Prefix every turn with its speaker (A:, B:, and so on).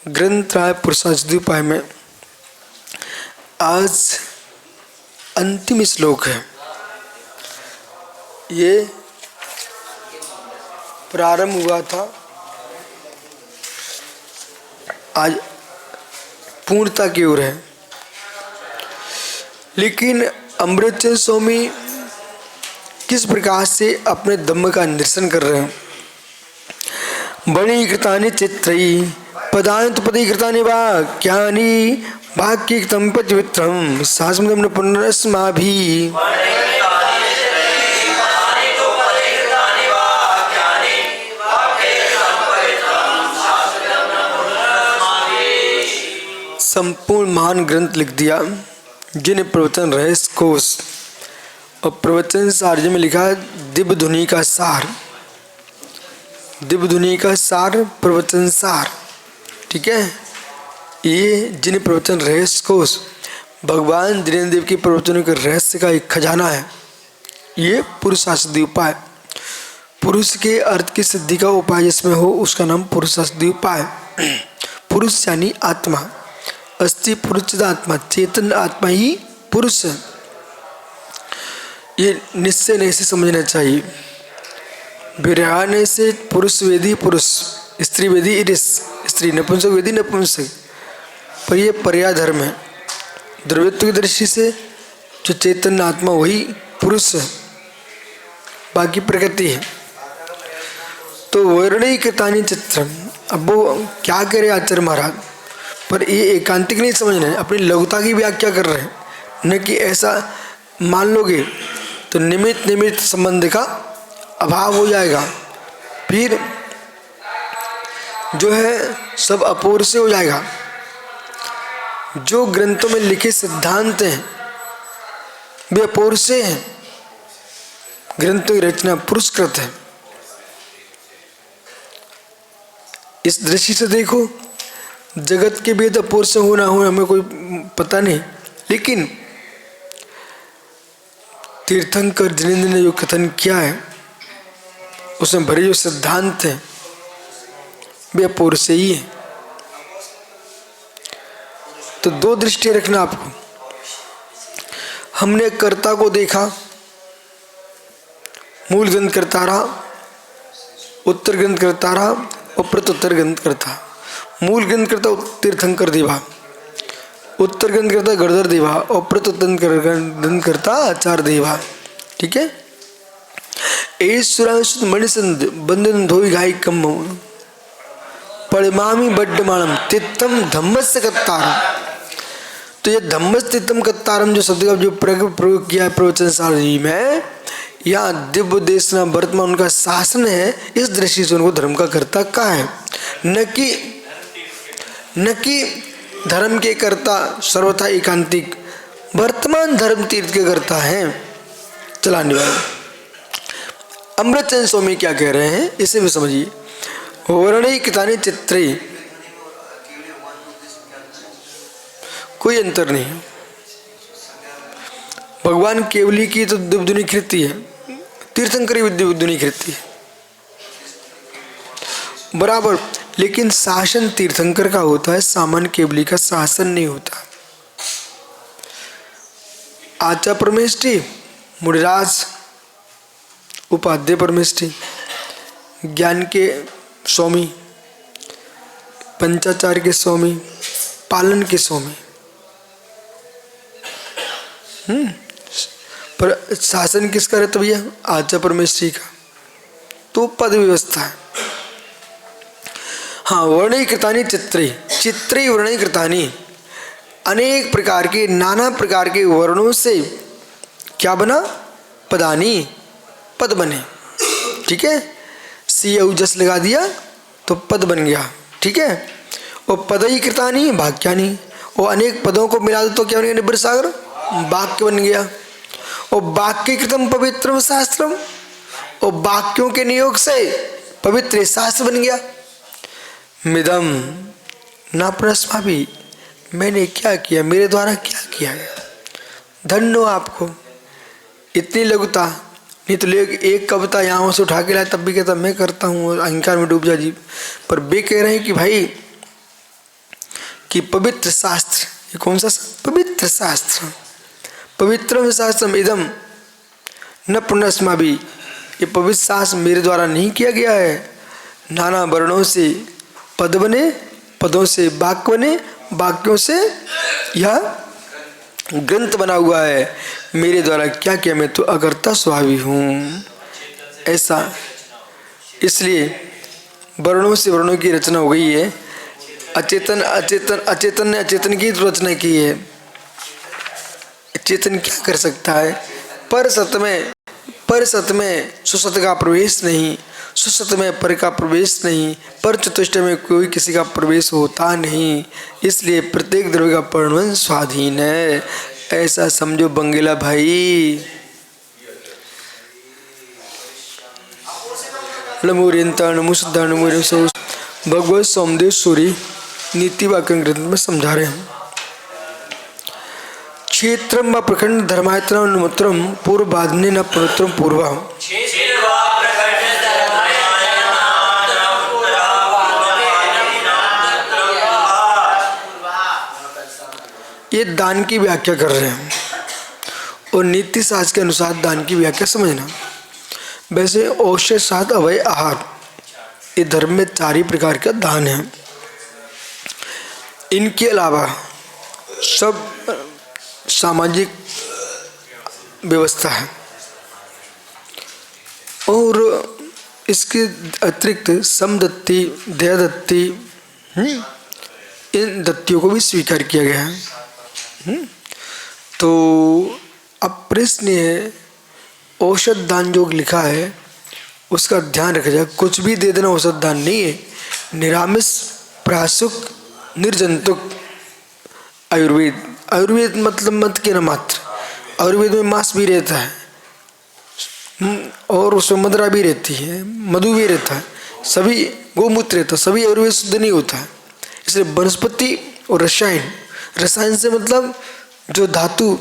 A: ग्रंथ राय पुरुषार्थोपाय में आज अंतिम श्लोक है। ये प्रारंभ हुआ था, आज पूर्णता की ओर है। लेकिन अमृतचंद स्वामी किस प्रकार से अपने धम्म का निरसन कर रहे हैं। बणी कृतानि चित्रई पदांत पदी कृतानि वाक्यानि वाक्यकृतं पवित्रं शास्त्रं पुनरस्माभि। संपूर्ण महान ग्रंथ लिख दिया जिन्हें प्रवचन रहस्य कोश और प्रवचन सार्य में लिखा दिव्य धुनी का सार, दिव्य धुनी का सार, प्रवचन सार। ठीक है, ये जिन्हें प्रवचन रहस्य कोश भगवान धीरेन्द्र देव के प्रवचनों के रहस्य का एक खजाना है। ये पुरुषार्थी उपाय, पुरुष के अर्थ की सिद्धि का उपाय जिसमें हो उसका नाम पुरुषार्थी उपाय। पुरुष यानी आत्मा, अस्थि पुरुष आत्मा, चेतन आत्मा ही पुरुष है। ये निश्चय नहीं से समझना चाहिए। विरहाने से पुरुष वेदी पुरुष, स्त्री वेदी इरिस, स्त्री नपुंसक वेदी नपुंसक, पर यह पर्याय धर्म है। द्रव्यत्व की दृष्टि से जो चैतन्य आत्मा वही पुरुष है, बाकी प्रकृति है। तो वर्णी कृतानि चित्रम, अब वो क्या करे आचार्य महाराज, पर ये एकांतिक नहीं समझ रहे, अपनी लघुता की व्याख्या कर रहे हैं। न कि ऐसा मान लोगे तो निमित्त निमित्त संबंध का अभाव हो जाएगा, फिर जो है सब अपूर्व से हो जाएगा। जो ग्रंथों में लिखे सिद्धांत हैं वे अपूर्व से हैं, ग्रंथों की रचना पुरस्कृत है। इस दृष्टि से देखो, जगत के वेद अपूर्व से हो ना हो हमें कोई पता नहीं, लेकिन तीर्थंकर जिनेंद्र ने जो कथन किया है उसमें भरे जो सिद्धांत हैं वे अपूर्व से ही है। तो दो दृष्टि रखना आपको। हमने कर्ता को देखा, मूल ग्रंथ करता रहा, उत्तर ग्रंथ करता रहा और प्रत्युत्तर ग्रंथ करता। मूल ग्रंथ करता तीर्थंकर देवा, उत्तर ग्रंथ करता गणधर देवा और प्रत्युत्तर ग्रंथ करता आचार्य देवा। ठीक है, ईश्वरांशुत मणिसंध बंधन धोई घाई कम परिमामी बड्डमाणम तित्तम धम्मस्य कत्तारम। तो ये धम्मस्य तित्तम कत्तारम जो शब्द का जो प्रयोग किया है प्रवचन सारणी में, यहाँ दिव्य देशना वर्तमान उनका शासन है। इस दृष्टि से उनको धर्म का कर्ता कहा है, न कि धर्म के कर्ता सर्वथा एकांतिक वर्तमान धर्म तीर्थ के कर्ता हैं चलाने वाले। अमृतचंद स्वामी क्या कह रहे हैं इसे भी समझिए। वर्णी कृतानि चित्रई, कोई अंतर नहीं। भगवान केवली की तो दिव्यधुनी कृति है, तीर्थंकरी दिव्यधुनी कृति है बराबर, लेकिन शासन तीर्थंकर का होता है, सामान्य केवली का शासन नहीं होता। आचार्य परमेष्ठी, मुनिराज उपाध्याय परमेष्ठी, ज्ञान के स्वामी, पंचाचार्य के स्वामी, पालन के स्वामी, पर शासन किसका रहता भैया? आचार्य परमेष्ठी का। तो पद व्यवस्था है। हाँ, वर्णी कृतानि चित्रई, चित्रई वर्णी कृतानि, अनेक प्रकार के नाना प्रकार के वर्णों से क्या बना? पदानी, पद बने। ठीक है, सी जस लगा दिया तो पद बन गया। ठीक है, और पदई कृतानि वाक्यानि, और अनेक पदों को मिला दो तो क्या बन गया? निब्बर सागर, वाक्य बन गया। और वाक्य कृतम पवित्रम शास्त्रम, और वाक्यों के नियोग से पवित्र शास्त्र बन गया। मिदम ना प्रश्मा भी, मैंने क्या किया, मेरे द्वारा क्या किया गया। धन्य हो आपको, इतनी लघुता। नहीं तो एक कविता यहाँ से उठा के लाए तब भी कहता मैं करता हूँ, अहंकार में डूब जा जी। पर वे कह रहे हैं कि भाई कि पवित्र शास्त्र, ये कौन सा पवित्र शास्त्र, पवित्रम शास्त्रम इदम न पुनस्माभि, ये पवित्र शास्त्र मेरे द्वारा नहीं किया गया है। नाना वर्णों से पद बने, पदों से वाक्य बने, वाक्यों से यह ग्रंथ बना हुआ है। मेरे द्वारा क्या किया, मैं तो अकर्ता स्वाभावी हूँ। ऐसा इसलिए वर्णों से वर्णों की रचना हो गई है। अचेतन अचेतन अचेतन ने अचेतन की रचना की है। चेतन क्या कर सकता है? पर सत में सुसत का प्रवेश नहीं, सुसत में पर का प्रवेश नहीं, पर चतुष्ट में कोई किसी का प्रवेश होता नहीं। इसलिए प्रत्येक द्रव्य का परिणमन स्वाधीन है। ऐसा समझो बंगेला भाई। भगवत सौंदेश्वरी नीति वाक्य ग्रंथ में समझा रहे हैं। क्षेत्रम व प्रखंड धर्मायतनम अनुमत्रम पूर्व बाधने न पुनत्रम पूर्वा। ये दान की व्याख्या कर रहे हैं और नीति शास्त्र के अनुसार दान की व्याख्या समझना। वैसे औषध सात अवय आहार, ये धर्म में 4 ही प्रकार का दान है। इनके अलावा सब सामाजिक व्यवस्था है और इसके अतिरिक्त समदत्ति, दयादत्ति, इन दत्तियों को भी स्वीकार किया गया है। तो अब प्रश्न है, औषध दान जो लिखा है उसका ध्यान रखा जाए। कुछ भी दे देना औषध दान नहीं है। निरामिष, प्रासुक, निर्जंतुक आयुर्वेद। आयुर्वेद मतलब मत के न मात्र। आयुर्वेद में मांस भी रहता है और उसमें मदिरा भी रहती है, मधु भी रहता है, सभी गोमूत्र रहता है, सभी आयुर्वेद शुद्ध नहीं होता है। इसलिए वनस्पति और रसायन, रसायन से मतलब जो धातु